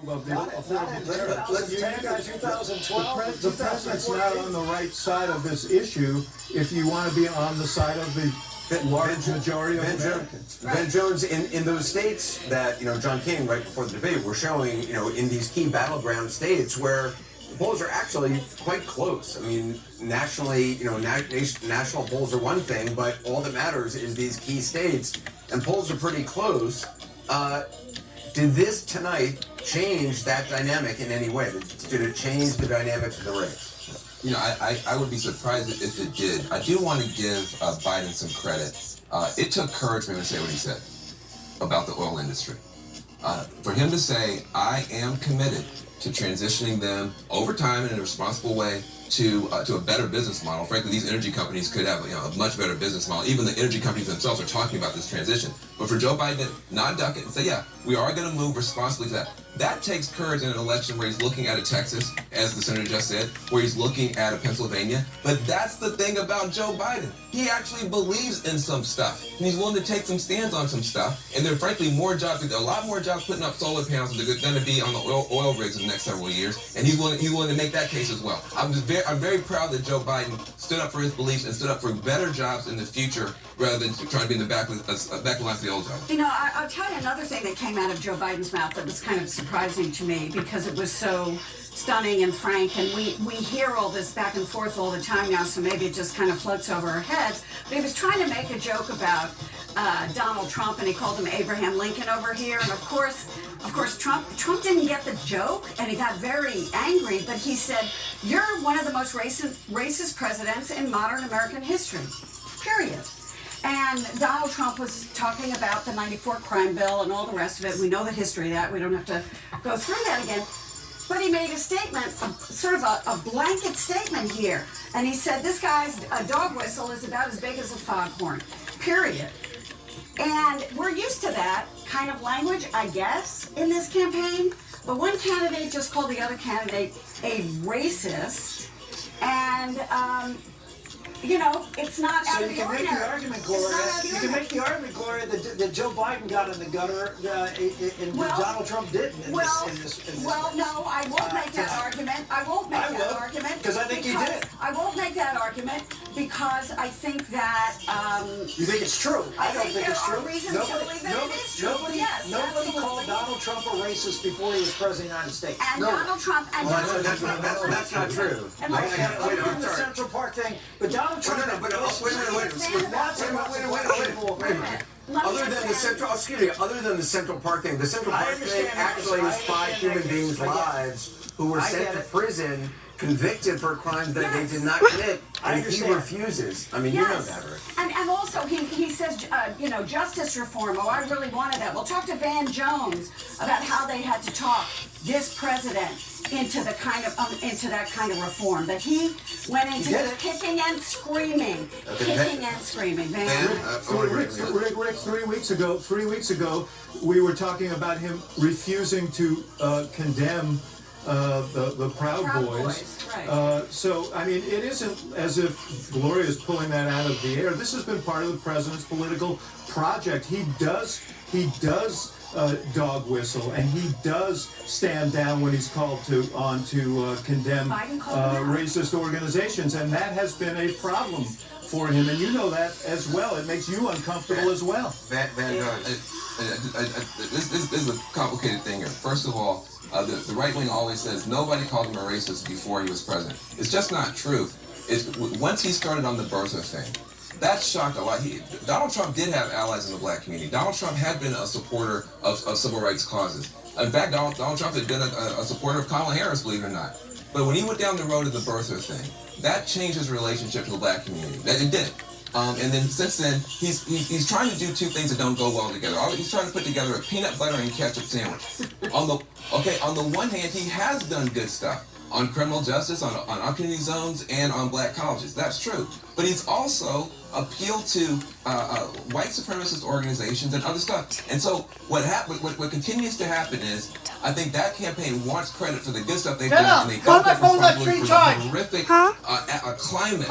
Of the Not Affordable in Care Act. 2012, The president's not on the right side of this issue if you want to be on the side of the large majority of Americans. Van Jones, in those states that, John King, right before the debate, were showing, in these key battleground states where the polls are actually quite close. I mean, nationally, national polls are one thing, but all that matters is these key states, and polls are pretty close. Did this tonight change that dynamic in any way? Did it change the dynamics of the race? I would be surprised if it did. I do want to give Biden some credit. It took courage for him to say what he said about the oil industry. For him to say, I am committed to transitioning them over time in a responsible way to a better business model. Frankly, these energy companies could have a much better business model. Even the energy companies themselves are talking about this transition. But for Joe Biden to not duck it and say, yeah, we are going to move responsibly to that takes courage in an election where he's looking at a Texas, as the senator just said, where he's looking at a Pennsylvania. But that's the thing about Joe Biden. He actually believes in some stuff, and he's willing to take some stands on some stuff. And there are frankly a lot more jobs putting up solar panels than going to be on the oil rigs in the next several years. And he's willing to make that case as well. I'm very proud that Joe Biden stood up for his beliefs and stood up for better jobs in the future rather than trying to be in the back lines of the old job. I'll tell you another thing that came out of Joe Biden's mouth that was kind of surprising to me because it was so stunning and frank, and we hear all this back and forth all the time now, so maybe it just kind of floats over our heads. But he was trying to make a joke about Donald Trump, and he called him Abraham Lincoln over here. And of course, Trump didn't get the joke, and he got very angry. But he said, "You're one of the most racist presidents in modern American history." Period. And Donald Trump was talking about the '94 crime bill and all the rest of it. We know the history of that. We don't have to go through that again. But he made a statement, sort of a blanket statement here. And he said, this guy's dog whistle is about as big as a foghorn, period. And we're used to that kind of language, I guess, in this campaign. But one candidate just called the other candidate a racist. And, it's not out of the ordinary. You can make the argument, Gloria, that Joe Biden got in the gutter and Donald Trump didn't in this. Well, no, I won't make that argument. I won't make that argument. Because I think he did. I won't make that argument because I think that... you think it's true? I don't think it's true. There are reasons to believe that it is true. Nobody called Donald Trump a racist before he was president of the United States. And Donald Trump... That's not true. I'm the Central Park thing, but Donald Trump... Wait a minute. Other than the Central Park thing, the Central Park thing actually is 5 human beings' lives who were sent to prison, convicted for crimes that they did not commit, and he refuses. I mean, you know that, right? And also, he says, justice reform. Oh, I really wanted that. We'll talk to Van Jones about how they had to talk this president into that kind of reform. That he went into this kicking and screaming. Rick, 3 weeks ago, we were talking about him refusing to condemn the Proud Boys. Right. So, I mean, it isn't as if Gloria is pulling that out of the air. This has been part of the president's political project. He does dog whistle, and he does stand down when he's called on to condemn racist organizations, and that has been a problem for him, and you know that as well. It makes you uncomfortable as well. This is a complicated thing here. First of all, the right wing always says nobody called him a racist before he was president. It's just not true. Once he started on the birther thing, that shocked a lot. Donald Trump did have allies in the black community. Donald Trump had been a supporter of civil rights causes. In fact, Donald Trump had been a supporter of Kamala Harris, believe it or not. But when he went down the road of the birther thing, that changed his relationship to the black community. It did. And then since then, he's trying to do two things that don't go well together. He's trying to put together a peanut butter and ketchup sandwich. On the one hand, he has done good stuff on criminal justice, on community zones, and on black colleges. That's true. But he's also appealed to white supremacist organizations and other stuff. And so what continues to happen is, I think that campaign wants credit for the good stuff they've done, and they don't get responsibility for the horrific climate